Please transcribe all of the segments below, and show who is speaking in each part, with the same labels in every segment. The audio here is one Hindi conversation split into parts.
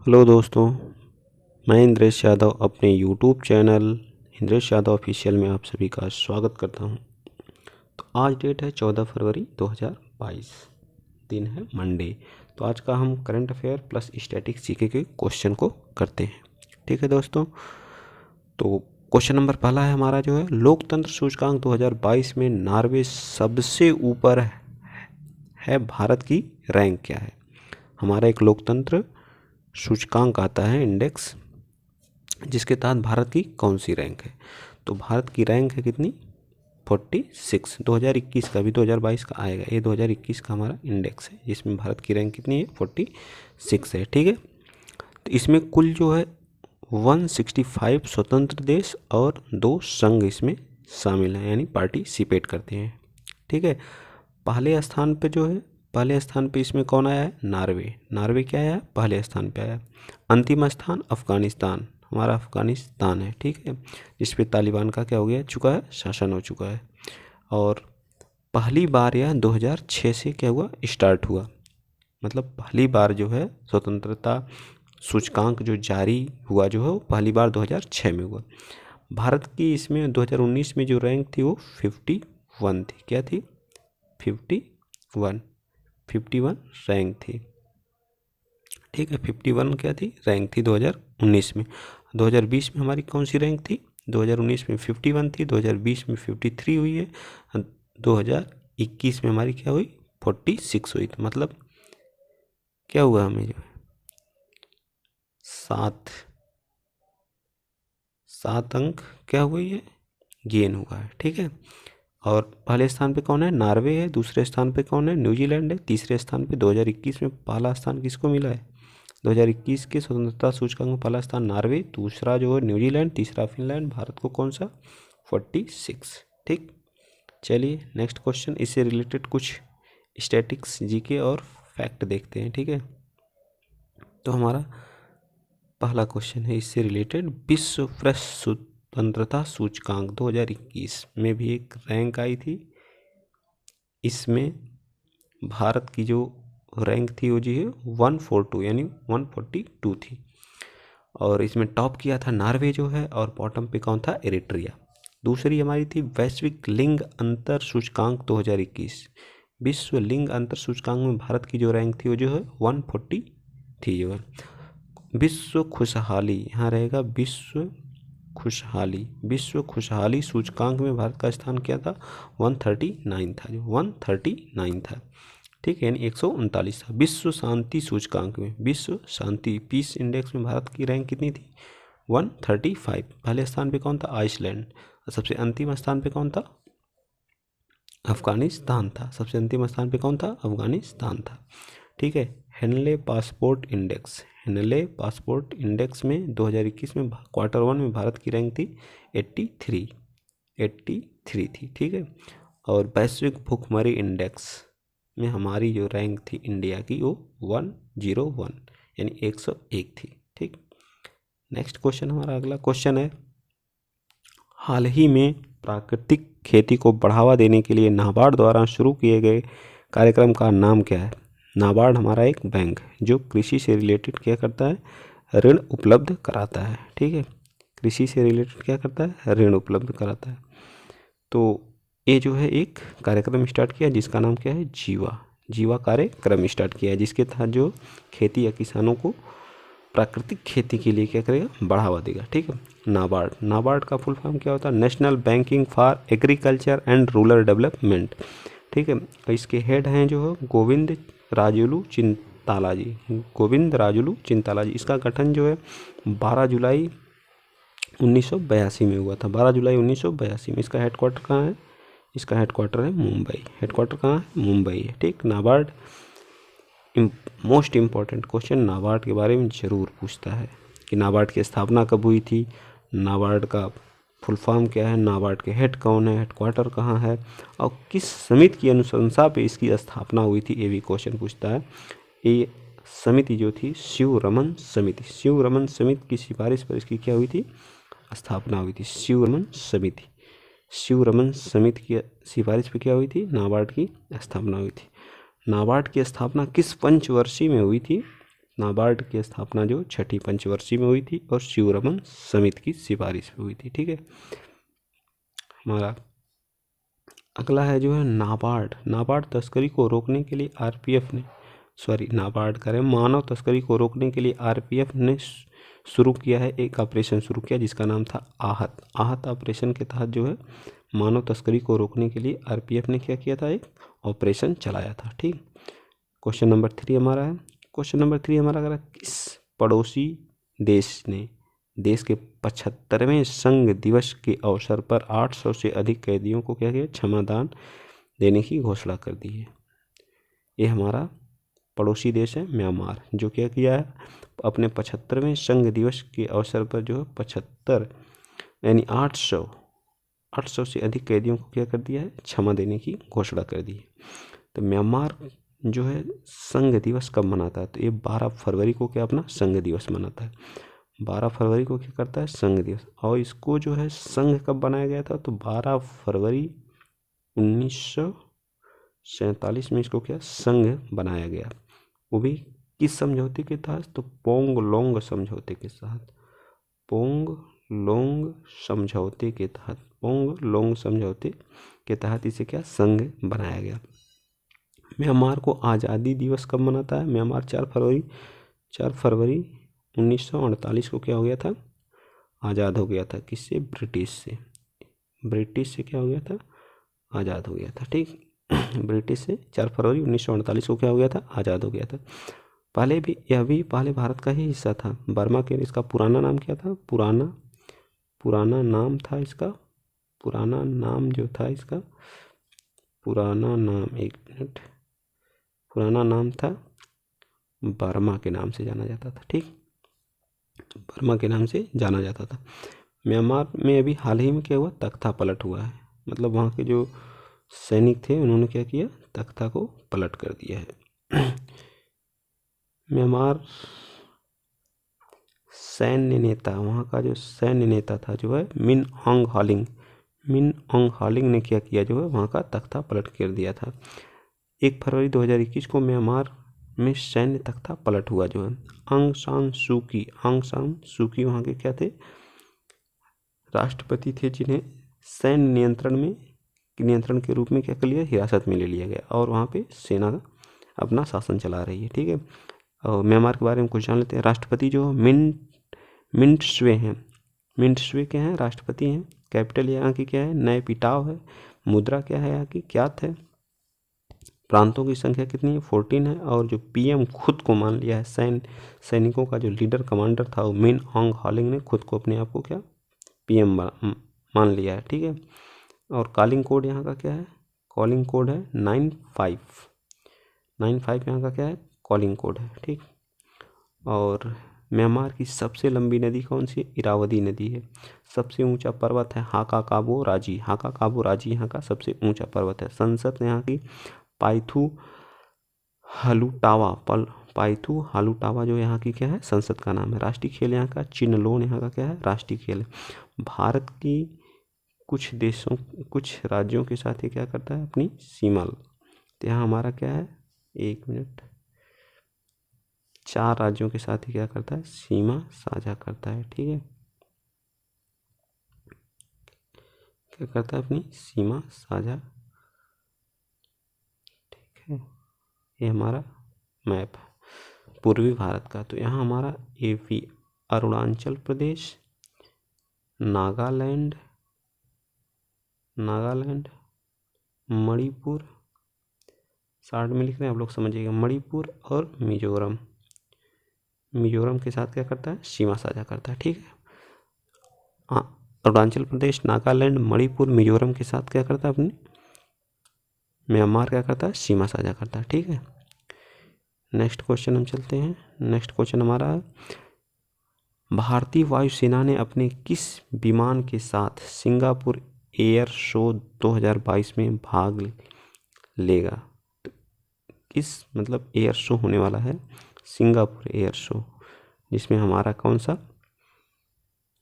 Speaker 1: हेलो दोस्तों, मैं इंद्रेश यादव अपने YouTube channel Indresh Yadav official में आप सभी का स्वागत करता हूं। तो आज डेट है 14 फरवरी 2022, दिन है मंडे। तो आज का हम current affair plus statics GK के क्वेश्चन को करते हैं। ठीक है दोस्तों, तो क्वेश्चन नंबर पहला है हमारा जो है, लोकतंत्र सूचकांक 2022 में नॉर्वे सबसे ऊपर है, भारत की रैंक क्या है। हमारा एक लोकतंत्र सूचकांक आता है, इंडेक्स, जिसके तहत भारत की कौन सी रैंक है। तो भारत की रैंक है कितनी, 46। 2021 का भी 2022 का आएगा, ये 2021 का हमारा इंडेक्स है जिसमें भारत की रैंक कितनी है, 46 है। ठीक है, तो इसमें कुल जो है 165 स्वतंत्र देश और 2 संघ इसमें शामिल हैं, यानी पार्टिसिपेट करते हैं। ठीक है, पहले स्थान पे जो है, पहले स्थान पे इसमें कौन आया है, नॉर्वे। नॉर्वे क्या आया है, पहले स्थान पे आया। अंतिम स्थान अफगानिस्तान, हमारा अफगानिस्तान है। ठीक है, जिस पे तालिबान का क्या हो गया, चुका है, शासन हो चुका है। और पहली बार यह 2006 से क्या हुआ, स्टार्ट हुआ। मतलब पहली बार जो है स्वतंत्रता सूचकांक जो जारी हुआ जो है वो पहली बार 2006 में हुआ। भारत की इसमें 2019 में जो रैंक थी वो 51 थी। क्या थी, 51 रैंक थी। ठीक है, 51 क्या थी, रैंक थी 2019 में। 2020 में हमारी कौन सी रैंक थी, 2019 में 51 थी, 2020 में 53 हुई है, 2021 में हमारी क्या हुई, 46 हुई। तो मतलब क्या हुआ, हमें जो सात सात अंक क्या हुई है, गेन हुआ है। ठीक है, और पहले स्थान पे कौन है, नॉर्वे है। दूसरे स्थान पे कौन है, न्यूजीलैंड है। तीसरे स्थान पे 2021 में पहला स्थान किसको मिला है, 2021 के स्वतंत्रता सूचकांक में पहला स्थान नॉर्वे, दूसरा जो है न्यूजीलैंड, तीसरा फिनलैंड, भारत को कौन सा, 46। ठीक, चलिए नेक्स्ट क्वेश्चन, इससे रिलेटेड कुछ स्टैटिक्स जीके और फैक्ट देखते हैं। ठीक है, तो हमारा पहला क्वेश्चन है इससे रिलेटेड, विश्व प्रेस स्वतंत्रता सूचकांक 2021 में भी एक रैंक आई थी। इसमें भारत की जो रैंक थी वो जी है 142, यानी 142 थी। और इसमें टॉप किया था नॉर्वे जो है, और बॉटम पे कौन था, एरिट्रिया। दूसरी हमारी थी वैश्विक लिंग अंतर सूचकांक 2021। विश्व लिंग अंतर सूचकांक में भारत की जो रैंक थी वो जो है 140 थी जो है। विश्व खुशहाली, यहाँ रहेगा विश्व खुशहाली सूचकांक में भारत का स्थान क्या था, 139 था, जो 139 था। ठीक है, यानी 139 था। विश्व शांति सूचकांक में, विश्व शांति पीस इंडेक्स में भारत की रैंक कितनी थी, 135। पहले स्थान पे कौन था, आइसलैंड। और सबसे अंतिम स्थान पे कौन था, अफगानिस्तान था। सबसे अंतिम स्थान पे कौन था, अफगानिस्तान था। ठीक है, हेनले पासपोर्ट इंडेक्स में 2021 में क्वार्टर 1 में भारत की रैंक थी 83 थी। ठीक है, और वैश्विक भुखमरी इंडेक्स में हमारी जो रैंक थी इंडिया की वो 101, यानी 101 थी। ठीक, नेक्स्ट क्वेश्चन, हमारा अगला क्वेश्चन है, हाल ही में प्राकृतिक खेती को बढ़ावा देने के लिए नाबार्ड द्वारा शुरू किए गए कार्यक्रम का नाम क्या है। नाबार्ड हमारा एक बैंक है जो कृषि से रिलेटेड क्या करता है, ऋण उपलब्ध कराता है। ठीक है, कृषि से रिलेटेड क्या करता है, ऋण उपलब्ध कराता है। तो ये जो है एक कार्यक्रम स्टार्ट किया जिसका नाम क्या है, जीवा कार्यक्रम स्टार्ट किया है, जिसके तहत जो खेती या किसानों को प्राकृतिक खेती के लिए क्या करेगा, बढ़ावा देगा। ठीक है, नाबार्ड का फुल फॉर्म क्या होता है, national banking for agriculture and rural development. ठीक है, इसके हेड हैं जो है गोविंद राजुलू चिंताला जी। इसका गठन जो है 12 जुलाई 1982 में हुआ था, 12 जुलाई 1982 में। इसका हेडक्वार्टर कहाँ है, इसका हेडक्वार्टर है मुंबई। हेडक्वार्टर कहाँ है, मुंबई है। ठीक, NABARD most important question NABARD के बारे में ज़रूर पूछता है कि नाबार्ड की स्थापना कब हुई थी, नाबार्ड का फुल फॉर्म क्या है, नाबार्ड के हेड कौन है, हेडक्वार्टर कहाँ है, और किस समिति की अनुशंसा पे इसकी स्थापना हुई थी, ये भी क्वेश्चन पूछता है। ये समिति जो थी शिव रमन समिति की सिफारिश पर इसकी क्या हुई थी, स्थापना हुई थी। शिव रमन समिति की सिफारिश पर क्या हुई थी, नाबार्ड की स्थापना हुई थी। नाबार्ड की स्थापना किस पंचवर्षीय में हुई थी, नाबार्ड की स्थापना जो छठी पंचवर्षीय में हुई थी और शिवरमन समिति की सिफारिश पे हुई थी। ठीक है, हमारा अगला है जो है नाबार्ड। नाबार्ड तस्करी को रोकने के लिए आरपीएफ ने नाबार्ड करें मानव तस्करी को रोकने के लिए आरपीएफ ने शुरू किया है, एक ऑपरेशन शुरू किया जिसका नाम था आहत। आहत ऑपरेशन के तहत जो है मानव तस्करी को रोकने के लिए आरपीएफ ने क्या किया था, एक ऑपरेशन चलाया था। ठीक, क्वेश्चन नंबर 3 हमारा है। क्वेश्चन नंबर 3 हमारा अगर किस पड़ोसी देश ने देश के 75वें संघ दिवस के अवसर पर 800 से अधिक कैदियों को क्या किया, क्षमादान देने की घोषणा कर दी है। ये हमारा पड़ोसी देश है म्यांमार, जो क्या किया है, अपने 75वें संघ दिवस के अवसर पर जो है 75 यानी 800 से अधिक कैदियों को क्या कर दिया है, क्षमा देने की घोषणा कर दी है। तो म्यांमार जो है संघ दिवस कब मनाता है, तो ये 12 फरवरी को क्या अपना संघ दिवस मनाता है। 12 फरवरी को क्या करता है, संघ दिवस। और इसको जो है संघ कब बनाया गया था, तो 12 फरवरी 1947 में इसको क्या संघ बनाया गया। वो भी किस समझौते के तहत, तो पोंग लोंग समझौते के साथ। पोंग लोंग समझौते के तहत, पोंग लोंग समझौते के तहत इसे क्या संघ बनाया गया। म्यांमार को आज़ादी दिवस कब मनाता है, म्यांमार 4 फरवरी 1948 को क्या हो गया था, आज़ाद हो गया था। किससे, ब्रिटिश से। ब्रिटिश से क्या हो गया था, आज़ाद हो गया था। ठीक, ब्रिटिश से 4 फरवरी 1948 को क्या हो गया था, आज़ाद हो गया था। पहले भी यह भी पहले भारत का ही हिस्सा था। बर्मा के इसका पुराना नाम क्या था, पुराना नाम था इसका, पुराना नाम जो था इसका, पुराना नाम, एक मिनट, पुराना नाम था बर्मा के नाम से जाना जाता था। ठीक, बर्मा के नाम से जाना जाता था। म्यांमार में अभी हाल ही में क्या हुआ, तख्ता पलट हुआ है। मतलब वहाँ के जो सैनिक थे उन्होंने क्या किया, तख्ता को पलट कर दिया है। म्यांमार सैन्य नेता, वहाँ का जो सैन्य नेता था जो है मिन ऑंग हालिंग ने क्या किया, जो है वहाँ का तख्ता पलट कर दिया था। 1 फरवरी 2021 को म्यांमार में सैन्य तख्ता पलट हुआ जो है। आंग सान सूकी वहाँ के क्या थे, राष्ट्रपति थे, जिन्हें सैन्य नियंत्रण के रूप में क्या कर लिया, हिरासत में ले लिया गया और वहाँ पे सेना अपना शासन चला रही है। ठीक है, और म्यांमार के बारे में कुछ जान लेते हैं। राष्ट्रपति जो मिंट स्वे हैं, मिंट स्वे क्या हैं, राष्ट्रपति हैं। कैपिटल यहाँ की क्या है, नए पिटाव है। मुद्रा क्या है यहाँ की, क्यात है। प्रांतों की संख्या कितनी है, 14 है। और जो पीएम खुद को मान लिया है, सैनिकों का जो लीडर कमांडर था वो मिन ऑंग हालिंग ने खुद को अपने आप को क्या पीएम मान लिया है। ठीक है, और कॉलिंग कोड यहाँ का क्या है, कॉलिंग कोड है 95 यहाँ का क्या है, कॉलिंग कोड है। ठीक, और म्यांमार की सबसे लंबी नदी कौन सी है, इरावदी नदी है। सबसे ऊंचा पर्वत है हाका काबो राजी यहाँ का सबसे ऊंचा पर्वत है। संसद यहाँ की पाइथू हालूटावा जो यहाँ की क्या है, संसद का नाम है। राष्ट्रीय खेल यहाँ का चिनलोन यहाँ का क्या है, राष्ट्रीय खेल है। भारत की कुछ राज्यों के साथ ये क्या करता है, अपनी सीमा। तो यहाँ हमारा क्या है, 1 मिनट, 4 राज्यों के साथ ही क्या करता है, सीमा साझा करता है। ठीक है, क्या करता है, अपनी सीमा साझा। ठीक है, ये हमारा मैप है पूर्वी भारत का। तो यहाँ हमारा यूपी, अरुणाचल प्रदेश, नागालैंड, मणिपुर, शार्ट में लिख रहे हैं आप लोग समझिएगा, मणिपुर और मिजोरम के साथ क्या करता है, सीमा साझा करता है। ठीक है, अरुणाचल प्रदेश, नागालैंड, मणिपुर, मिजोरम के साथ क्या करता है, अपनी म्यांमार क्या करता है, सीमा साझा करता है। ठीक है, नेक्स्ट क्वेश्चन हम चलते हैं। नेक्स्ट क्वेश्चन हमारा है, भारतीय वायुसेना ने अपने किस विमान के साथ सिंगापुर एयर शो 2022 में भाग लेगा। तो किस मतलब एयर शो होने वाला है, सिंगापुर एयर शो, जिसमें हमारा कौन सा,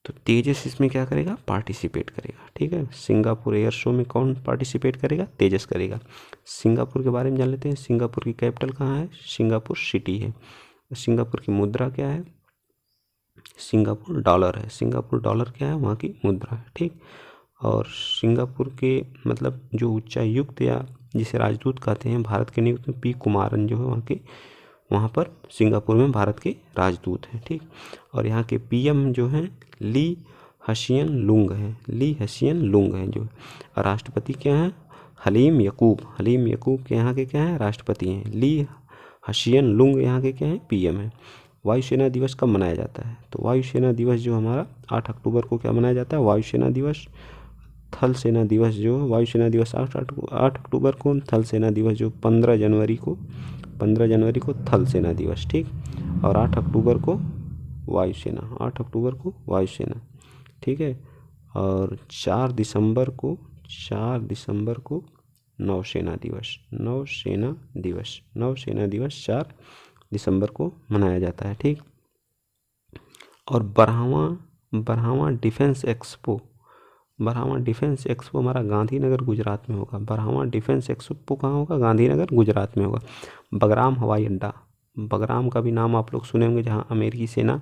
Speaker 1: तो तेजस इसमें क्या करेगा, पार्टिसिपेट करेगा। ठीक है, सिंगापुर एयर शो में कौन पार्टिसिपेट करेगा, तेजस करेगा। सिंगापुर के बारे में जान लेते हैं। सिंगापुर की कैपिटल कहाँ है, सिंगापुर सिटी है। सिंगापुर की मुद्रा क्या है? सिंगापुर डॉलर है। सिंगापुर डॉलर क्या है? वहाँ की मुद्रा है। ठीक। और सिंगापुर के मतलब जो उच्चायुक्त या जिसे राजदूत कहते हैं भारत के नियुक्त पी कुमारन जो है वहाँ पर सिंगापुर में भारत के राजदूत हैं। ठीक। और यहाँ के पीएम जो हैं ली हसियन लुंग हैं। ली हसियन लुंग हैं जो। और राष्ट्रपति क्या हैं? हलीम यकूब। हलीम यकूब के यहाँ के क्या हैं? राष्ट्रपति हैं। ली हसियन लुंग यहाँ के क्या हैं? पीएम हैं। वायुसेना दिवस कब मनाया जाता है? तो वायुसेना दिवस जो हमारा 8 अक्टूबर को क्या मनाया जाता है? वायुसेना दिवस। थल सेना दिवस जो वायुसेना दिवस 8 अक्टूबर को, थल सेना दिवस जो 15 जनवरी को थल सेना दिवस। ठीक। और 8 अक्टूबर को वायुसेना, 8 अक्टूबर को वायुसेना। ठीक है। और 4 दिसंबर को नौसेना दिवस। नौसेना दिवस 4 दिसंबर को मनाया जाता है। ठीक। और बरहावा डिफेंस एक्सपो हमारा गांधीनगर गुजरात में होगा। बरहावा डिफेंस एक्सपो कहाँ होगा? गांधीनगर गुजरात में होगा। बगराम हवाई अड्डा, बगराम का भी नाम आप लोग सुने होंगे, जहाँ अमेरिकी सेना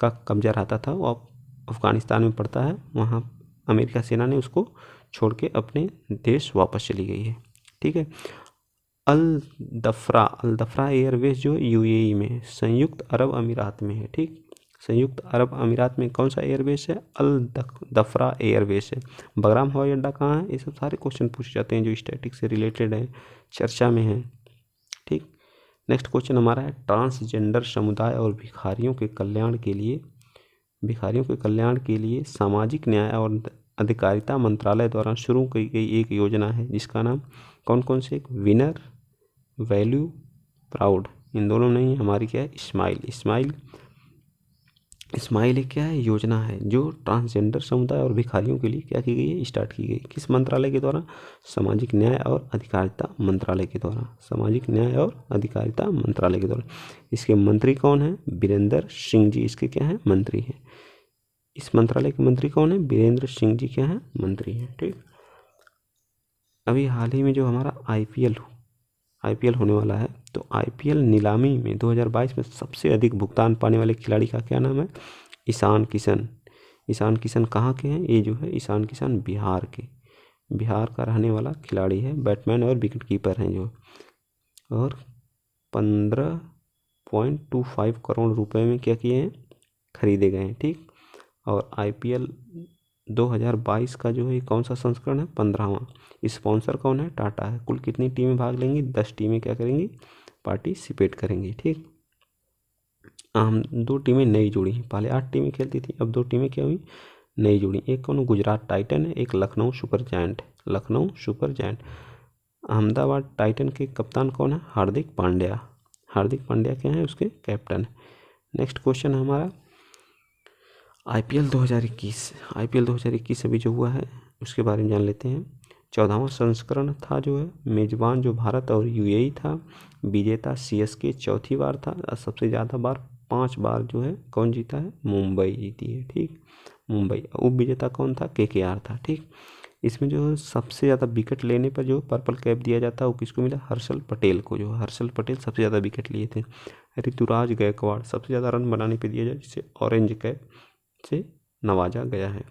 Speaker 1: का कब्जा रहता था, वो अफगानिस्तान में पड़ता है। वहाँ अमेरिका सेना ने उसको छोड़ के अपने देश वापस चली गई है। ठीक है। अल दफ्रा एयरवेज जो यूएई में, संयुक्त अरब अमीरात में है। ठीक। संयुक्त अरब अमीरात में कौन सा एयरबेस है? अल दफ्रा एयरबेस है। बगराम हवाई अड्डा कहाँ है? ये सब सारे क्वेश्चन पूछे जाते हैं जो स्टैटिक से रिलेटेड है, चर्चा में है। ठीक। नेक्स्ट क्वेश्चन हमारा है ट्रांसजेंडर समुदाय और भिखारियों के कल्याण के लिए सामाजिक न्याय और अधिकारिता मंत्रालय द्वारा शुरू की गई एक योजना है जिसका नाम कौन कौन से? Winner, value, proud. इन दोनों नहीं, हमारी क्या है? स्माइल एक क्या है? योजना है जो ट्रांसजेंडर समुदाय और भिखारियों के लिए क्या की गई है? स्टार्ट की गई। किस मंत्रालय के द्वारा? सामाजिक न्याय और अधिकारिता मंत्रालय के द्वारा। सामाजिक न्याय और अधिकारिता मंत्रालय के द्वारा। इसके मंत्री कौन है? बीरेंद्र सिंह जी इसके क्या है? मंत्री हैं। इस मंत्रालय के मंत्री कौन है? बीरेंद्र सिंह जी क्या है? मंत्री हैं। ठीक। अभी हाल ही में जो हमारा आईपीएल होने वाला है, तो आईपीएल नीलामी में 2022 में सबसे अधिक भुगतान पाने वाले खिलाड़ी का क्या नाम है? ईशान किशन। ईशान किशन कहाँ के हैं? ये जो है ईशान किशन बिहार का रहने वाला खिलाड़ी है। बैट्समैन और विकेट कीपर हैं जो। और 15.25 करोड़ रुपए में क्या किए हैं? खरीदे गए हैं। ठीक। और आईपीएल 2022 का जो है कौन सा संस्करण है? 15वां। स्पॉन्सर कौन है? टाटा है। कुल कितनी टीमें भाग लेंगी? 10 टीमें क्या करेंगी? पार्टिसिपेट करेंगी। ठीक। हम 2 टीमें नई जुड़ी, पहले 8 टीमें खेलती थी, अब 2 टीमें क्या हुई? नई जुड़ी। एक कौन? गुजरात टाइटन है, एक Lucknow super giant. Ahmedabad Titan के कप्तान कौन है? हार्दिक पांड्या क्या है? उसके कैप्टन। नेक्स्ट क्वेश्चन हमारा आईपीएल 2021 अभी जो हुआ है उसके बारे में जान लेते हैं। 14वां संस्करण था जो है, मेजबान जो भारत और यूएई था, विजेता सीएसके चौथी बार था। सबसे ज़्यादा बार 5 बार जो है कौन जीता है? मुंबई जीती है। ठीक। मुंबई। उप विजेता कौन था? केकेआर था। ठीक। इसमें जो सबसे ज़्यादा विकेट लेने पर जो पर्पल कैप दिया जाता है वो किसको मिला? हर्षल पटेल को। जो हर्षल पटेल सबसे ज़्यादा विकेट लिए थे। ऋतुराज गायकवाड़ सबसे ज़्यादा रन बनाने पर दिया जाए, जिसे ऑरेंज कैप से नवाजा गया है।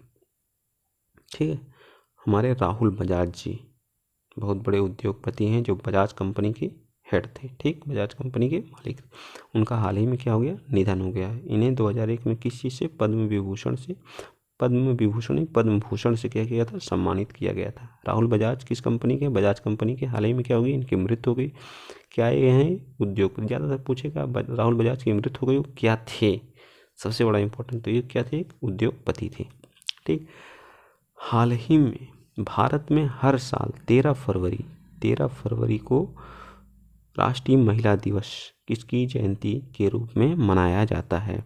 Speaker 1: ठीक है। हमारे राहुल बजाज जी बहुत बड़े उद्योगपति हैं जो बजाज कंपनी के हेड थे। ठीक। बजाज कंपनी के मालिक। उनका हाल ही में क्या हो गया? निधन हो गया है। इन्हें 2001 में किस चीज़ से? पद्म भूषण से क्या किया था? सम्मानित किया गया था। राहुल बजाज किस कंपनी के? बजाज कंपनी के। हाल ही में क्या हो गई? इनकी मृत्यु हो गई। क्या ये हैं? उद्योगपति। ज़्यादातर पूछेगा राहुल बजाज की मृत्यु हो गई, वो क्या थे? सबसे बड़ा इंपॉर्टेंट तो ये क्या थे? उद्योगपति थे। ठीक। हाल ही में भारत में हर साल 13 फरवरी को राष्ट्रीय महिला दिवस किसकी जयंती के रूप में मनाया जाता है?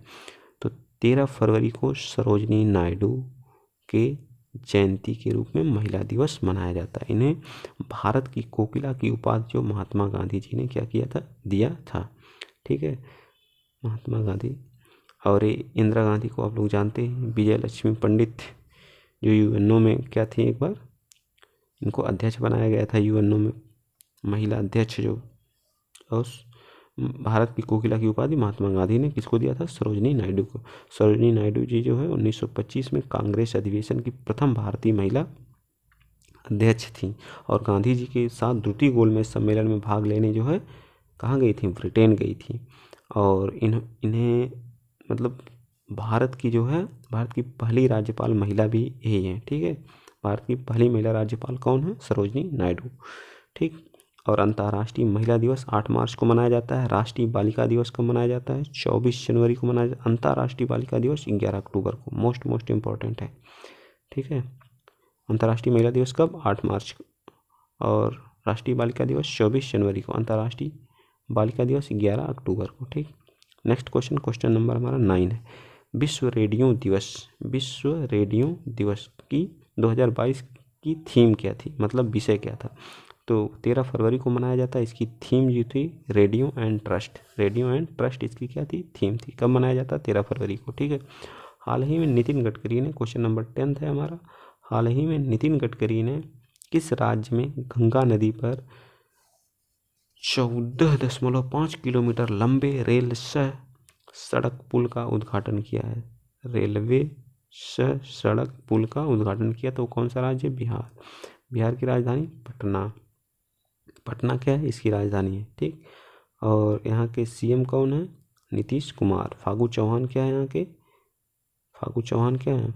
Speaker 1: तो 13 फरवरी को सरोजिनी नायडू के जयंती के रूप में महिला दिवस मनाया जाता है। इन्हें भारत की कोकिला की उपाधि जो महात्मा गांधी जी ने क्या किया था? दिया था। ठीक है। महात्मा गांधी। और इंदिरा गांधी को आप लोग जानते हैं, विजय लक्ष्मी पंडित जो यूएनओ में क्या थी, एक बार इनको अध्यक्ष बनाया गया था यूएनओ में, महिला अध्यक्ष जो। और भारत की कोकिला की उपाधि महात्मा गांधी ने किसको दिया था? सरोजिनी नायडू को। सरोजिनी नायडू जी जो है 1925 में कांग्रेस अधिवेशन की प्रथम भारतीय महिला अध्यक्ष थी और गांधी जी के साथ द्वितीय गोलमेज सम्मेलन में भाग लेने जो है कहाँ गई थी? ब्रिटेन गई थी। और इन्हें मतलब भारत की पहली राज्यपाल महिला भी यही है। ठीक है, भारत की पहली महिला राज्यपाल कौन है? सरोजिनी नायडू। ठीक। और अंतर्राष्ट्रीय महिला दिवस 8 मार्च को मनाया जाता है। राष्ट्रीय बालिका दिवस कब मनाया जाता है? 24 जनवरी को मनाया जाता है। अंतर्राष्ट्रीय बालिका दिवस 11 अक्टूबर को। मोस्ट इम्पोर्टेंट है। ठीक है, अंतर्राष्ट्रीय महिला दिवस कब? 8 मार्च को। और राष्ट्रीय बालिका दिवस 24 जनवरी को। अंतर्राष्ट्रीय बालिका दिवस 11 अक्टूबर को। ठीक। नेक्स्ट क्वेश्चन नंबर हमारा 9 है। विश्व रेडियो दिवस की 2022 की थीम क्या थी? मतलब विषय क्या था? तो 13 फरवरी को मनाया जाता है। इसकी थीम जो थी रेडियो एंड ट्रस्ट इसकी क्या थी? थीम थी। कब मनाया जाता है? 13 फरवरी को। ठीक है। हाल ही में नितिन गडकरी ने, क्वेश्चन नंबर 10 है हमारा, हाल ही में नितिन गडकरी ने किस राज्य में गंगा नदी पर 14.5 किलोमीटर लंबे रेल सड़क पुल का उद्घाटन किया है? रेलवे सड़क पुल का उद्घाटन किया, तो कौन सा राज्य? बिहार। बिहार की राजधानी पटना क्या है? इसकी राजधानी है। ठीक। और यहाँ के सीएम कौन है? नीतीश कुमार। फागू चौहान क्या है? यहाँ के फागू चौहान क्या है?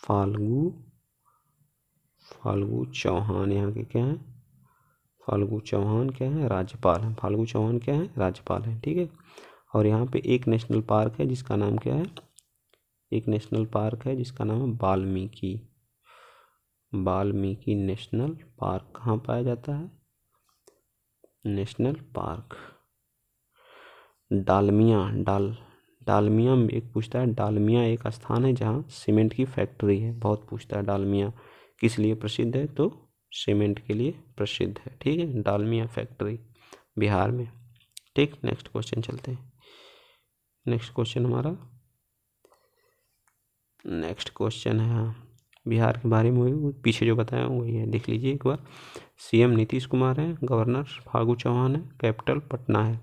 Speaker 1: फाल्गू चौहान यहाँ के क्या है? फाल्गू चौहान क्या है? राज्यपाल है। फाल्गू चौहान क्या है? राज्यपाल है। ठीक है। और यहाँ पे एक नेशनल पार्क है जिसका नाम क्या है? एक नेशनल पार्क है जिसका नाम है वाल्मीकि नेशनल पार्क। कहाँ पाया जाता है? नेशनल पार्क डालमिया में एक पूछता है। डालमिया एक स्थान है जहाँ सीमेंट की फैक्ट्री है। बहुत पूछता है डालमिया किस लिए प्रसिद्ध है? तो सीमेंट के लिए प्रसिद्ध है। ठीक है, डालमिया फैक्ट्री बिहार में। ठीक। नेक्स्ट क्वेश्चन चलते हैं। नेक्स्ट क्वेश्चन है बिहार के बारे में, वही पीछे जो बताया हूँ वही है, देख लीजिए एक बार। सीएम नीतीश कुमार है, गवर्नर फागू चौहान है, कैपिटल पटना है।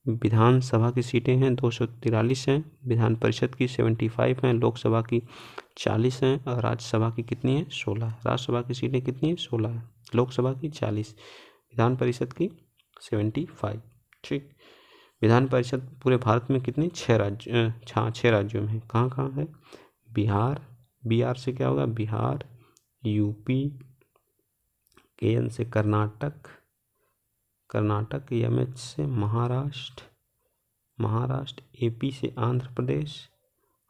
Speaker 1: विधानसभा की सीटें हैं 243 हैं, विधान परिषद की 75 हैं, लोकसभा की 40 हैं और राज्यसभा की कितनी है? 16 है। राज्यसभा की सीटें कितनी है? 16 है। लोकसभा की 40, विधान परिषद की 75। ठीक। विधान परिषद पूरे भारत में कितनी? 6 राज्यों में है। कहाँ कहाँ है? बिहार से क्या होगा? बिहार, यूपी, केएन से कर्नाटक, एमएच से महाराष्ट्र, एपी से आंध्र प्रदेश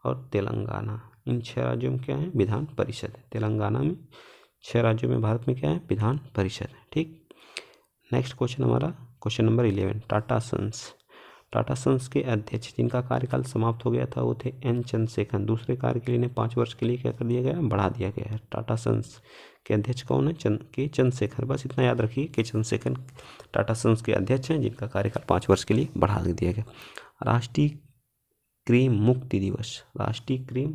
Speaker 1: और तेलंगाना। इन 6 राज्यों में क्या है? विधान परिषद है। तेलंगाना में 6 राज्यों में भारत में क्या है? विधान परिषद है। ठीक। नेक्स्ट क्वेश्चन हमारा क्वेश्चन नंबर 11। टाटा सन्स के अध्यक्ष जिनका कार्यकाल समाप्त हो गया था वो थे एन चंद्रशेखर। दूसरे कार्य के लिए 5 वर्ष के लिए क्या कर दिया गया? बढ़ा दिया गया है। टाटा सन्स के अध्यक्ष कौन है? के चंद्रशेखर। बस इतना याद रखिए, के चंद्रशेखर टाटा सन्स के अध्यक्ष हैं जिनका कार्यकाल 5 वर्ष के लिए बढ़ा दिया गया। राष्ट्रीय क्रीम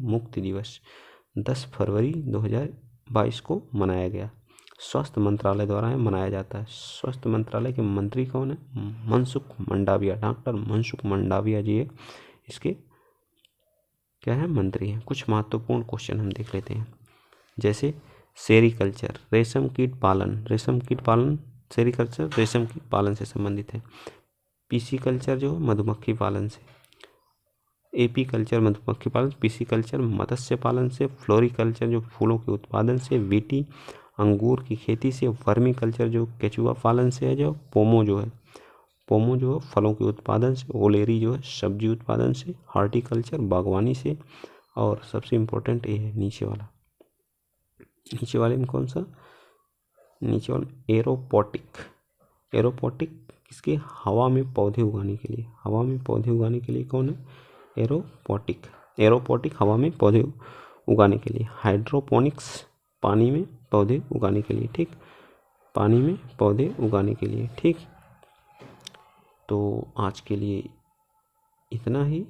Speaker 1: मुक्ति दिवस 10 फरवरी 2022 को मनाया गया। स्वास्थ्य मंत्रालय द्वारा मनाया जाता है। स्वास्थ्य मंत्रालय के मंत्री कौन है? मनसुख मंडाविया। डॉक्टर मनसुख मंडाविया जी है इसके क्या है? मंत्री हैं। कुछ महत्वपूर्ण क्वेश्चन हम देख लेते हैं, जैसे सेरीकल्चर, रेशम कीट पालन, सेरीकल्चर रेशम कीट पालन से संबंधित है। पीसी कल्चर जो मधुमक्खी पालन से, एपी कल्चर मधुमक्खी पालन, पीसी कल्चर मत्स्य पालन से, फ्लोरिकल्चर जो फूलों के उत्पादन से, वीटी अंगूर की खेती से, वर्मी कल्चर जो केचुआ पालन से है, जो पोमो जो है फलों के उत्पादन से, ओलेरी जो है सब्जी उत्पादन से, हॉर्टिकल्चर बागवानी से, और सबसे इम्पोर्टेंट ये है नीचे वाले में कौन सा? नीचे वाले एरोपोटिक किसके? हवा में पौधे उगाने के लिए कौन है? एरोपोटिक हवा में पौधे उगाने के लिए। हाइड्रोपोनिक्स पानी में पौधे उगाने के लिए। ठीक, पानी में पौधे उगाने के लिए। ठीक, तो आज के लिए इतना ही।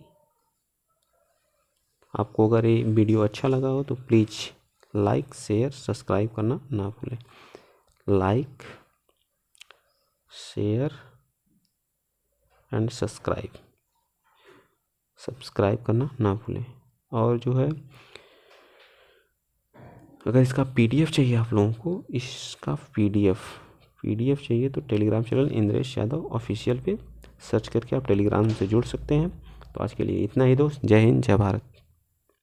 Speaker 1: आपको अगर ये वीडियो अच्छा लगा हो तो प्लीज़ लाइक, शेयर, सब्सक्राइब करना ना भूलें। लाइक, शेयर एंड सब्सक्राइब करना ना भूलें। और जो है अगर इसका PDF चाहिए आप लोगों को, इसका PDF चाहिए तो Telegram channel Indresh Yadav official पे सर्च करके आप टेलीग्राम से जुड़ सकते हैं। तो आज के लिए इतना ही दोस्त। जय हिंद, जय भारत।